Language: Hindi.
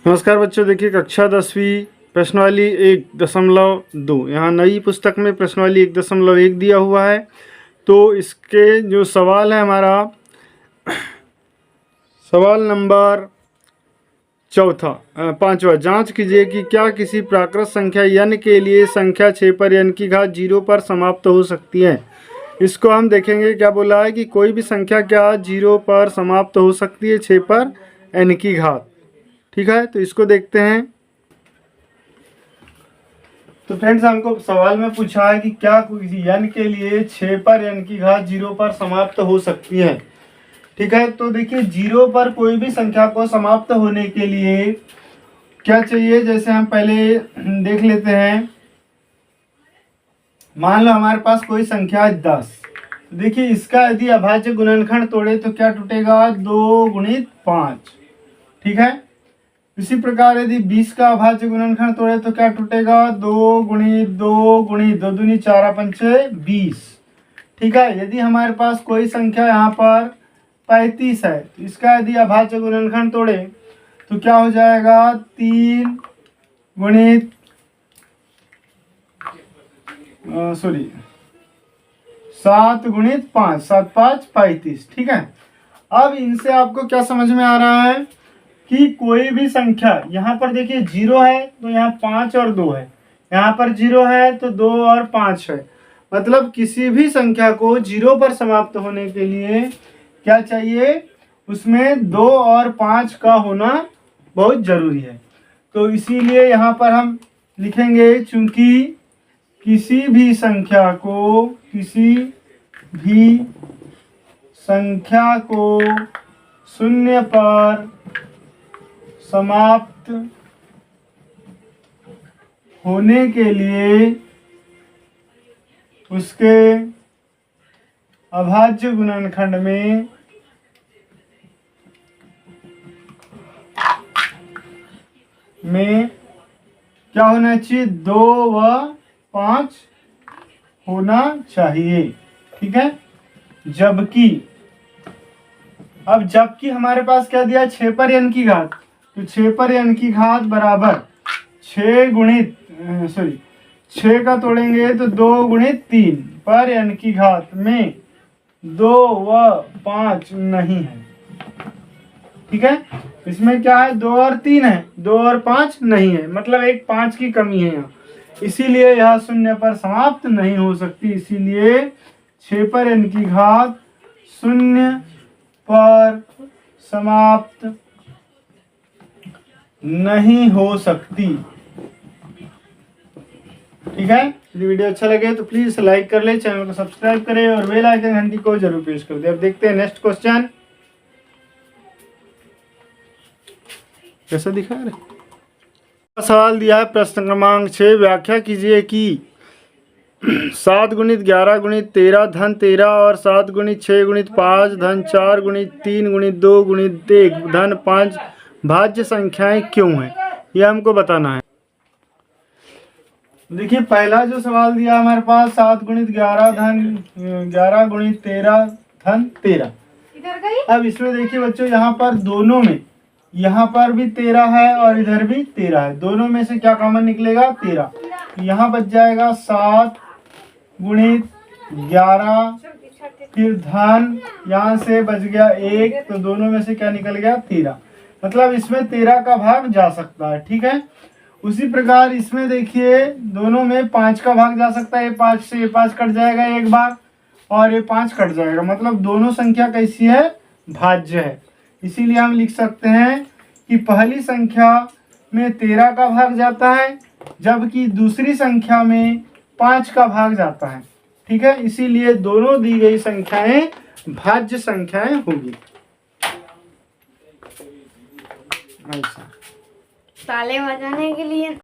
नमस्कार बच्चों, देखिए कक्षा 10वीं प्रश्नावली 1.2 यहाँ नई पुस्तक में प्रश्नावली 1.1 दिया हुआ है। तो इसके जो सवाल है हमारा सवाल नंबर पांचवा, जांच कीजिए कि क्या किसी प्राकृत संख्या n के लिए संख्या 6 पर n की घात 0 पर समाप्त हो सकती है। इसको हम देखेंगे। क्या बोला है कि कोई भी संख्या क्या 0 पर समाप्त हो सकती है 6 पर n की घात। ठीक है, तो इसको देखते हैं। तो फ्रेंड्स, हमको सवाल में पूछा है कि क्या किसी n के लिए 6 पर n की घात 0 पर समाप्त हो सकती है। ठीक है, तो देखिए 0 पर कोई भी संख्या को समाप्त होने के लिए क्या चाहिए, जैसे हम पहले देख लेते हैं। मान लो हमारे पास कोई संख्या है 10। देखिए इसका यदि अभाज्य गुणनखंड तोड़े तो क्या टूटेगा, 2 गुणित 5। ठीक है, इसी प्रकार यदि 20 का अभाज्य गुणनखंड तोड़े तो क्या टूटेगा, 2 गुणित 2 गुणित 2 दूनी 4 पंचे 20। ठीक है, यदि हमारे पास कोई संख्या यहाँ पर 35 है तो इसका यदि अभाज्य गुणनखंड तोड़े तो क्या हो जाएगा, 3 गुणित 7 गुणित 5, 7 5 35। ठीक है, अब इनसे आपको क्या समझ में आ रहा है कि कोई भी संख्या यहाँ पर देखिए 0 है तो यहाँ 5 और 2 है, यहाँ पर 0 है तो 2 और 5 है। मतलब किसी भी संख्या को 0 पर समाप्त होने के लिए क्या चाहिए, उसमें 2 और 5 का होना बहुत जरूरी है। तो इसीलिए यहाँ पर हम लिखेंगे, चूंकि किसी भी संख्या को 0 पर समाप्त होने के लिए उसके अभाज्य गुणनखंड में क्या होना चाहिए, 2 व 5 होना चाहिए। ठीक है, जबकि हमारे पास क्या दिया, 6 पर n की घात, तो 6 पर n की घात बराबर 6 का तोड़ेंगे तो 2 गुणित 3 पर n की घात में 2 व 5 नहीं है। ठीक है, इसमें क्या है, 2 और 3 है, 2 और 5 नहीं है, मतलब एक 5 की कमी है यहाँ, इसीलिए यह 0 पर समाप्त नहीं हो सकती। इसीलिए 6 पर n की घात 0 पर समाप्त नहीं हो सकती। ठीक है, यदि वीडियो अच्छा लगे तो प्लीज लाइक कर ले, चैनल को सब्सक्राइब करें और बेल आइकन घंटी को जरूर प्रेस कर दे। अब देखते हैं नेक्स्ट क्वेश्चन कैसा दिखा रहे। सवाल दिया है प्रश्न क्रमांक 6, व्याख्या कीजिए कि 7 गुणित 11 गुणित 13 धन 13 और 7 गुणित 6 गुणित 5 धन 4 गुणित 3 गुणित 2 गुणित 1 धन 5 भाज्य संख्याएं क्यों हैं, यह हमको बताना है। देखिए पहला जो सवाल दिया हमारे पास, 7 गुणित 11 धन 11 गुणित 13 धन 13। अब इसमें देखिए बच्चों, यहाँ पर दोनों में, यहाँ पर भी 13 है और इधर भी 13 है, दोनों में से क्या कॉमन निकलेगा, 13। तो यहाँ बच जाएगा 7 गुणित 11, फिर धन यहाँ से बच गया 1, तो दोनों में से क्या निकल गया, 13। मतलब इसमें 13 का भाग जा सकता है। ठीक है, उसी प्रकार इसमें देखिए दोनों में 5 का भाग जा सकता है। 5 से 5 कट जाएगा एक बार और ये 5 कट जाएगा, मतलब दोनों संख्या कैसी है, भाज्य है। इसीलिए हम लिख सकते हैं कि पहली संख्या में 13 का भाग जाता है, जबकि दूसरी संख्या में 5 का भाग जाता है। ठीक है, इसीलिए दोनों दी गई संख्याएं भाज्य संख्याएं होगी। ताले बजाने के लिए